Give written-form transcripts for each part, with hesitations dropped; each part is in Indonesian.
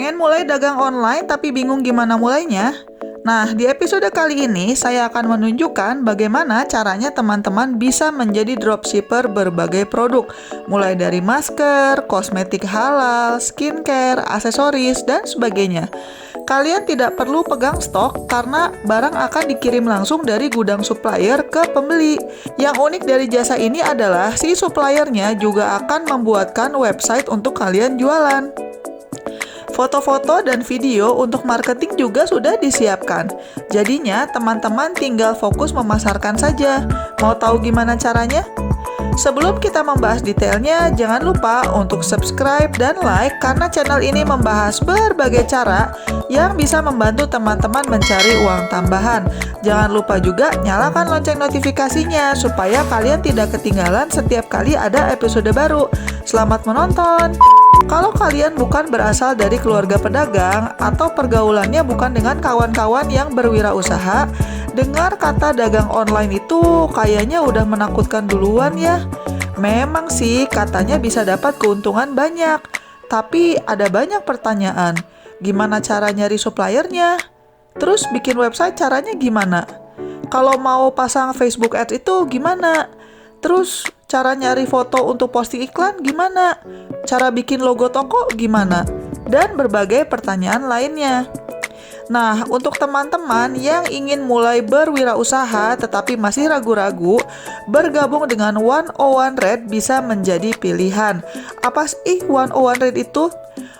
Pengen mulai dagang online tapi bingung gimana mulainya? Nah, di episode kali ini saya akan menunjukkan bagaimana caranya teman-teman bisa menjadi dropshipper berbagai produk, mulai dari masker, kosmetik halal, skincare, aksesoris, dan sebagainya. Kalian tidak perlu pegang stok karena barang akan dikirim langsung dari gudang supplier ke pembeli. Yang unik dari jasa ini adalah si suppliernya juga akan membuatkan website untuk kalian jualan. Foto-foto dan video untuk marketing juga sudah disiapkan. Jadinya, teman-teman tinggal fokus memasarkan saja. Mau tahu gimana caranya? Sebelum kita membahas detailnya, jangan lupa untuk subscribe dan like karena channel ini membahas berbagai cara yang bisa membantu teman-teman mencari uang tambahan. Jangan lupa juga nyalakan lonceng notifikasinya supaya kalian tidak ketinggalan setiap kali ada episode baru. Selamat menonton! Kalau kalian bukan berasal dari keluarga pedagang atau pergaulannya bukan dengan kawan-kawan yang berwirausaha, dengar kata dagang online itu kayaknya udah menakutkan duluan ya. Memang sih katanya bisa dapat keuntungan banyak, tapi ada banyak pertanyaan. Gimana cara nyari suppliernya? Terus bikin website caranya gimana? Kalau mau pasang Facebook Ads itu gimana? Terus cara nyari foto untuk posting iklan gimana? Cara bikin logo toko gimana? Dan berbagai pertanyaan lainnya. Nah, untuk teman-teman yang ingin mulai berwirausaha tetapi masih ragu-ragu, bergabung dengan 101 Red bisa menjadi pilihan. Apa sih 101 Red itu?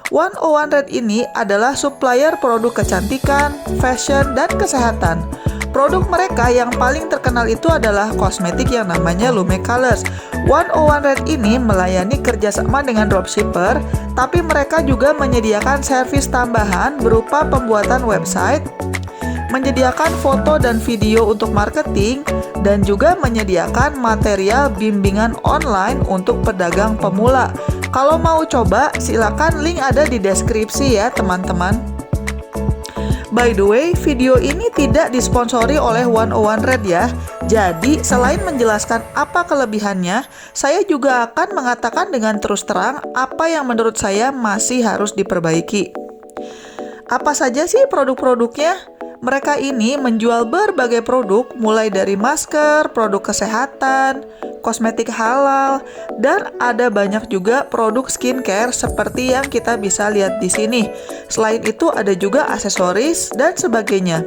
101 Red ini adalah supplier produk kecantikan, fashion, dan kesehatan. Produk mereka yang paling terkenal itu adalah kosmetik yang namanya Lume Colors. 101 Red ini melayani kerjasama dengan dropshipper, tapi mereka juga menyediakan servis tambahan berupa pembuatan website, menyediakan foto dan video untuk marketing, dan juga menyediakan material bimbingan online untuk pedagang pemula. Kalau mau coba, silakan link ada di deskripsi ya teman-teman. By the way, video ini tidak disponsori oleh 101 Red ya. Jadi, selain menjelaskan apa kelebihannya, saya juga akan mengatakan dengan terus terang apa yang menurut saya masih harus diperbaiki. Apa saja sih produk-produknya? Mereka ini menjual berbagai produk, mulai dari masker, produk kesehatan, kosmetik halal, dan ada banyak juga produk skincare seperti yang kita bisa lihat di sini. Selain itu ada juga aksesoris dan sebagainya.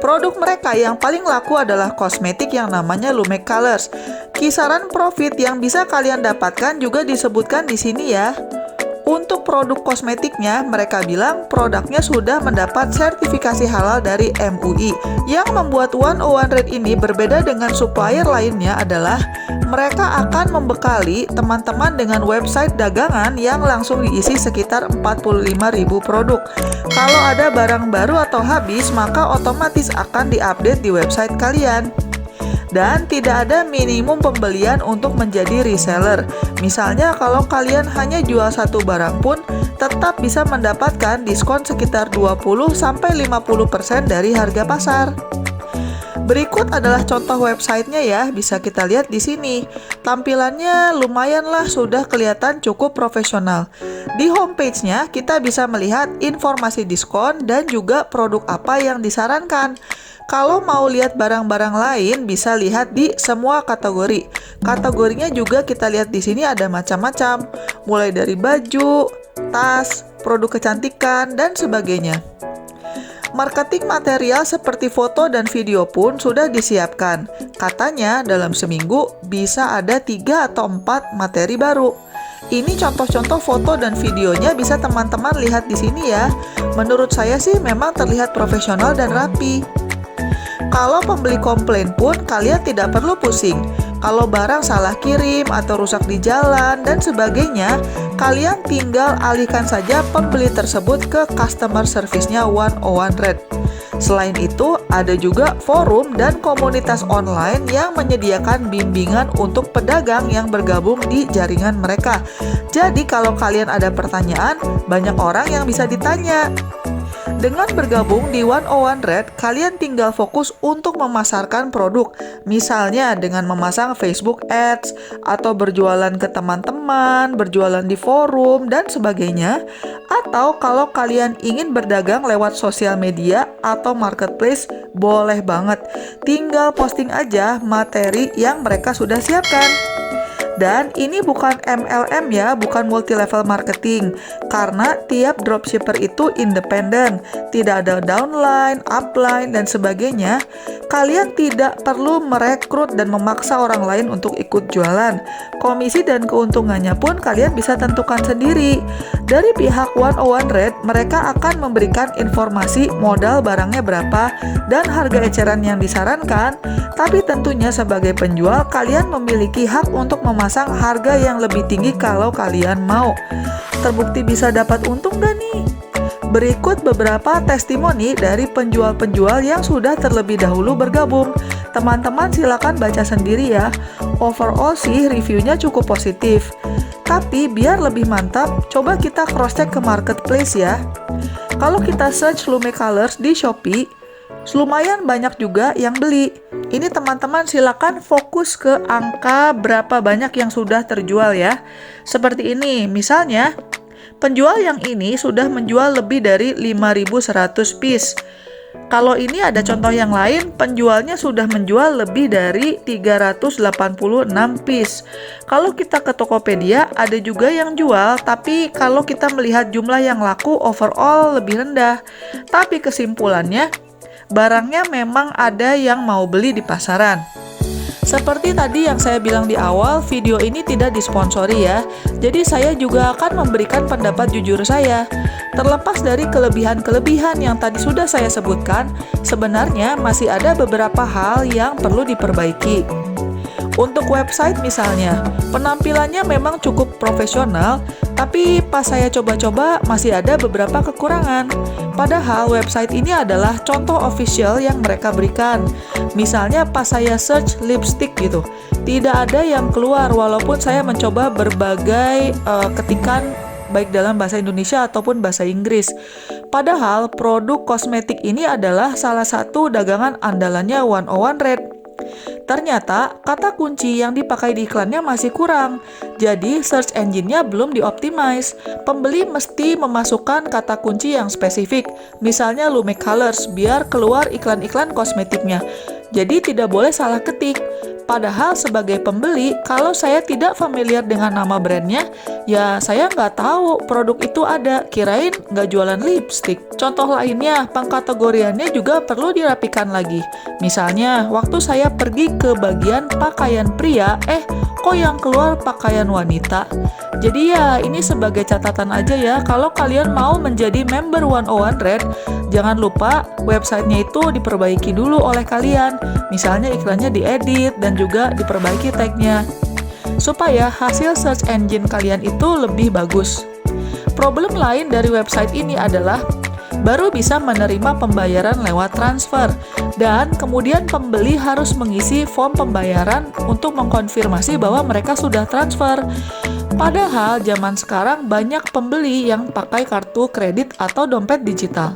Produk mereka yang paling laku adalah kosmetik yang namanya Lume Colors. Kisaran profit yang bisa kalian dapatkan juga disebutkan di sini ya. Untuk produk kosmetiknya, mereka bilang produknya sudah mendapat sertifikasi halal dari MUI. Yang membuat 101 Red ini berbeda dengan supplier lainnya adalah mereka akan membekali teman-teman dengan website dagangan yang langsung diisi sekitar 45.000 produk. Kalau ada barang baru atau habis, maka otomatis akan diupdate di website kalian. Dan tidak ada minimum pembelian untuk menjadi reseller. Misalnya kalau kalian hanya jual satu barang pun tetap bisa mendapatkan diskon sekitar 20-50% dari harga pasar. Berikut adalah contoh websitenya ya, bisa kita lihat di sini. Tampilannya lumayanlah sudah kelihatan cukup profesional. Di homepage-nya kita bisa melihat informasi diskon dan juga produk apa yang disarankan. Kalau mau lihat barang-barang lain, bisa lihat di semua kategori. Kategorinya juga kita lihat di sini ada macam-macam, mulai dari baju, tas, produk kecantikan, dan sebagainya. Marketing material seperti foto dan video pun sudah disiapkan. Katanya dalam seminggu bisa ada 3 atau 4 materi baru. Ini contoh-contoh foto dan videonya bisa teman-teman lihat di sini ya. Menurut saya sih memang terlihat profesional dan rapi. Kalau pembeli komplain pun kalian tidak perlu pusing. Kalau barang salah kirim atau rusak di jalan dan sebagainya, kalian tinggal alihkan saja pembeli tersebut ke customer service-nya 101 Red. Selain itu, ada juga forum dan komunitas online yang menyediakan bimbingan untuk pedagang yang bergabung di jaringan mereka. Jadi kalau kalian ada pertanyaan, banyak orang yang bisa ditanya. Dengan bergabung di 101 Red, kalian tinggal fokus untuk memasarkan produk. Misalnya dengan memasang Facebook Ads, atau berjualan ke teman-teman, berjualan di forum, dan sebagainya. Atau kalau kalian ingin berdagang lewat sosial media atau marketplace, boleh banget. Tinggal posting aja materi yang mereka sudah siapkan. Dan ini bukan MLM ya, bukan multi-level marketing. Karena tiap dropshipper itu independen, tidak ada downline, upline, dan sebagainya. Kalian tidak perlu merekrut dan memaksa orang lain untuk ikut jualan. Komisi dan keuntungannya pun kalian bisa tentukan sendiri. Dari pihak 101 Red, mereka akan memberikan informasi modal barangnya berapa dan harga eceran yang disarankan. Tapi tentunya sebagai penjual, kalian memiliki hak untuk memasang harga yang lebih tinggi kalau kalian mau. Terbukti bisa dapat untung gak nih? Berikut beberapa testimoni dari penjual-penjual yang sudah terlebih dahulu bergabung. Teman-teman silakan baca sendiri ya. Overall sih reviewnya cukup positif. Tapi biar lebih mantap, coba kita cross-check ke marketplace ya. Kalau kita search Lume Colors di Shopee, lumayan banyak juga yang beli. Ini teman-teman silakan fokus ke angka berapa banyak yang sudah terjual ya. Seperti ini, misalnya penjual yang ini sudah menjual lebih dari 5.100 piece. Kalau ini ada contoh yang lain, penjualnya sudah menjual lebih dari 386 piece. Kalau kita ke Tokopedia, ada juga yang jual, tapi kalau kita melihat jumlah yang laku overall lebih rendah. Tapi kesimpulannya, barangnya memang ada yang mau beli di pasaran. Seperti tadi yang saya bilang di awal, video ini tidak disponsori ya. Jadi saya juga akan memberikan pendapat jujur saya. Terlepas dari kelebihan-kelebihan yang tadi sudah saya sebutkan, sebenarnya masih ada beberapa hal yang perlu diperbaiki. Untuk website misalnya, penampilannya memang cukup profesional, tapi pas saya coba-coba masih ada beberapa kekurangan. Padahal website ini adalah contoh official yang mereka berikan. Misalnya pas saya search lipstick gitu, tidak ada yang keluar walaupun saya mencoba berbagai ketikan baik dalam bahasa Indonesia ataupun bahasa Inggris. Padahal produk kosmetik ini adalah salah satu dagangan andalannya 101 Red. Ternyata kata kunci yang dipakai di iklannya masih kurang, jadi search engine-nya belum dioptimize. Pembeli mesti memasukkan kata kunci yang spesifik, misalnya Lume Colors, biar keluar iklan-iklan kosmetiknya. Jadi tidak boleh salah ketik. Padahal sebagai pembeli, kalau saya tidak familiar dengan nama brandnya, ya saya nggak tahu produk itu ada, kirain nggak jualan lipstick. Contoh lainnya, pengkategoriannya juga perlu dirapikan lagi. Misalnya, waktu saya pergi ke bagian pakaian pria, kok yang keluar pakaian wanita? Jadi ya, ini sebagai catatan aja ya, kalau kalian mau menjadi member 101 Red, jangan lupa websitenya itu diperbaiki dulu oleh kalian. Misalnya iklannya diedit dan juga diperbaiki tagnya, supaya hasil search engine kalian itu lebih bagus. Problem lain dari website ini adalah baru bisa menerima pembayaran lewat transfer, dan kemudian pembeli harus mengisi form pembayaran untuk mengkonfirmasi bahwa mereka sudah transfer. Padahal zaman sekarang banyak pembeli yang pakai kartu kredit atau dompet digital.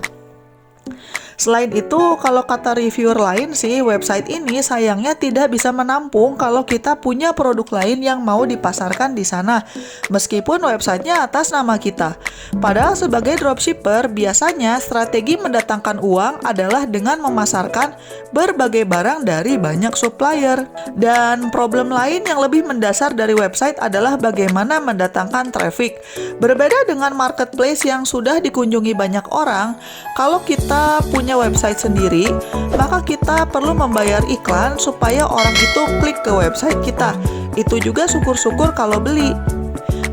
Selain itu, kalau kata reviewer lain sih, website ini sayangnya tidak bisa menampung kalau kita punya produk lain yang mau dipasarkan di sana, meskipun websitenya atas nama kita. Padahal sebagai dropshipper, biasanya strategi mendatangkan uang adalah dengan memasarkan berbagai barang dari banyak supplier. Dan problem lain yang lebih mendasar dari website adalah bagaimana mendatangkan traffic. Berbeda dengan marketplace yang sudah dikunjungi banyak orang, kalau kita punya website sendiri, maka kita perlu membayar iklan supaya orang itu klik ke website kita. Itu juga syukur-syukur kalau beli.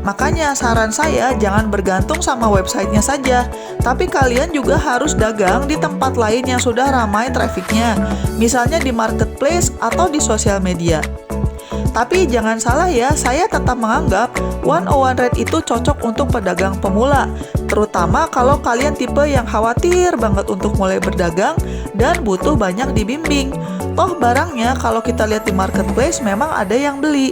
Makanya saran saya jangan bergantung sama websitenya saja, tapi kalian juga harus dagang di tempat lain yang sudah ramai trafficnya, misalnya di marketplace atau di sosial media. Tapi jangan salah ya, saya tetap menganggap 101 Red itu cocok untuk pedagang pemula, terutama kalau kalian tipe yang khawatir banget untuk mulai berdagang dan butuh banyak dibimbing. Toh barangnya kalau kita lihat di marketplace memang ada yang beli,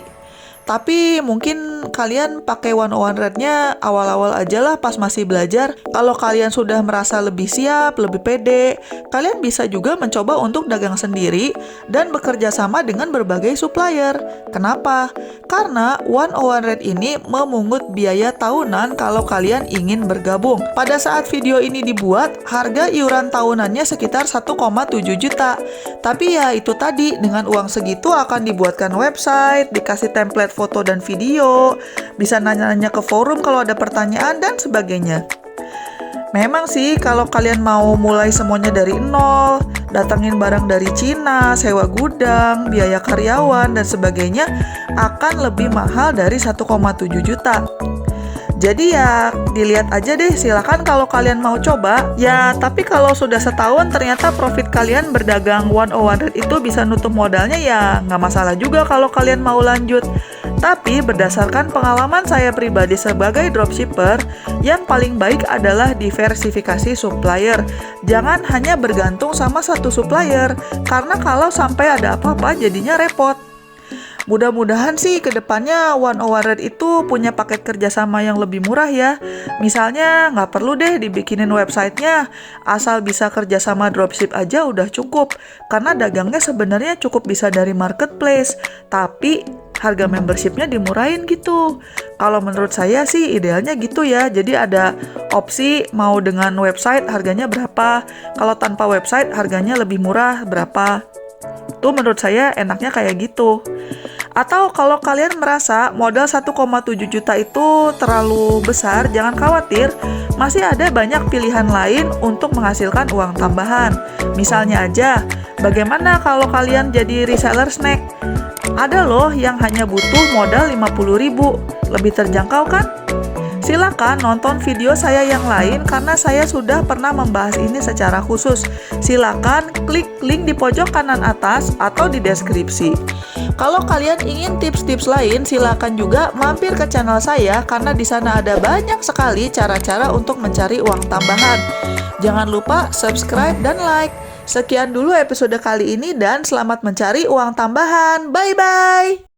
tapi mungkin saran kalian pakai 101 Red-nya awal-awal aja lah pas masih belajar. Kalau kalian sudah merasa lebih siap, lebih pede, kalian bisa juga mencoba untuk dagang sendiri dan bekerja sama dengan berbagai supplier. Kenapa? Karena 101 Red ini memungut biaya tahunan kalau kalian ingin bergabung. Pada saat video ini dibuat, harga iuran tahunannya sekitar 1,7 juta. Tapi ya itu tadi, dengan uang segitu akan dibuatkan website, dikasih template foto dan video, bisa nanya-nanya ke forum kalau ada pertanyaan, dan sebagainya. Memang sih, kalau kalian mau mulai semuanya dari nol, datangin barang dari Cina, sewa gudang, biaya karyawan, dan sebagainya, akan lebih mahal dari 1,7 juta. Jadi ya dilihat aja deh, silakan kalau kalian mau coba. Ya tapi kalau sudah setahun ternyata profit kalian berdagang 101 Red itu bisa nutup modalnya, ya nggak masalah juga kalau kalian mau lanjut. Tapi berdasarkan pengalaman saya pribadi sebagai dropshipper, yang paling baik adalah diversifikasi supplier. Jangan hanya bergantung sama satu supplier, karena kalau sampai ada apa-apa jadinya repot. Mudah-mudahan sih ke depannya 101 Red itu punya paket kerjasama yang lebih murah ya. Misalnya nggak perlu deh dibikinin websitenya, asal bisa kerjasama dropship aja udah cukup. Karena dagangnya sebenarnya cukup bisa dari marketplace, tapi harga membershipnya dimurahin gitu. Kalau menurut saya sih idealnya gitu ya. Jadi ada opsi mau dengan website harganya berapa, kalau tanpa website harganya lebih murah berapa. Tuh menurut saya enaknya kayak gitu. Atau kalau kalian merasa modal 1,7 juta itu terlalu besar, jangan khawatir, masih ada banyak pilihan lain untuk menghasilkan uang tambahan. Misalnya aja, bagaimana kalau kalian jadi reseller snack? Ada loh yang hanya butuh modal 50.000, lebih terjangkau kan? Silakan nonton video saya yang lain karena saya sudah pernah membahas ini secara khusus. Silakan klik link di pojok kanan atas atau di deskripsi. Kalau kalian ingin tips-tips lain, silakan juga mampir ke channel saya karena di sana ada banyak sekali cara-cara untuk mencari uang tambahan. Jangan lupa subscribe dan like. Sekian dulu episode kali ini dan selamat mencari uang tambahan. Bye-bye!